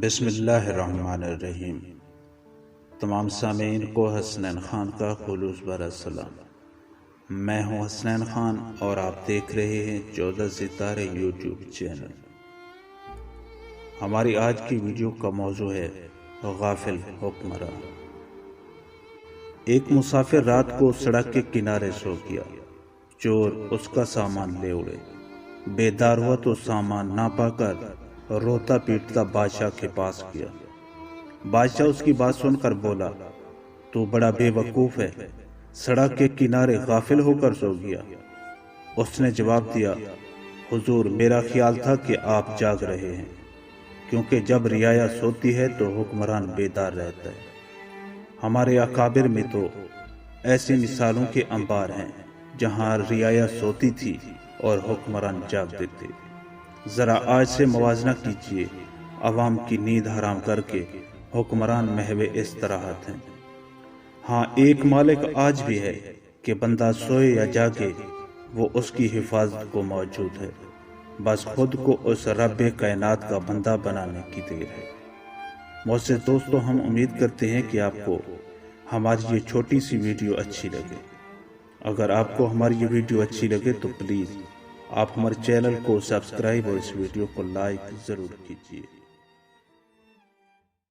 بسم اللہ الرحمن الرحیم۔ تمام سامعین کو حسنین خان کا خلوص بھرا سلام۔ میں ہوں حسنین خان اور آپ دیکھ رہے ہیں 14 ستارے یوٹیوب چینل۔ ہماری آج کی ویڈیو کا موضوع ہے غافل حکمران۔ ایک مسافر رات کو سڑک کے کنارے سو گیا، چور اس کا سامان لے اڑے۔ بیدار ہوا تو سامان نہ پا کر روتا پیٹتا بادشاہ کے پاس گیا۔ بادشاہ اس کی بات سن کر بولا، تو بڑا بے وقوف ہے، سڑک کے کنارے غافل ہو کر سو گیا۔ اس نے جواب دیا، حضور میرا خیال تھا کہ آپ جاگ رہے ہیں، کیونکہ جب رعایا سوتی ہے تو حکمران بیدار رہتا ہے۔ ہمارے اکابر میں تو ایسی مثالوں کے انبار ہیں جہاں رعایا سوتی تھی اور حکمران جاگتے تھے۔ ذرا آج سے موازنہ کیجئے، عوام کی نیند حرام کر کے حکمران محو استراحت ہیں۔ ہاں، ایک مالک آج بھی ہے کہ بندہ سوئے یا جاگے وہ اس کی حفاظت کو موجود ہے، بس خود کو اس رب کائنات کا بندہ بنانے کی دیر ہے۔ معزز دوستو، ہم امید کرتے ہیں کہ آپ کو ہماری یہ چھوٹی سی ویڈیو اچھی لگے۔ اگر آپ کو ہماری یہ ویڈیو اچھی لگے تو پلیز آپ ہمارے چینل کو سبسکرائب اور اس ویڈیو کو لائک ضرور کیجیے۔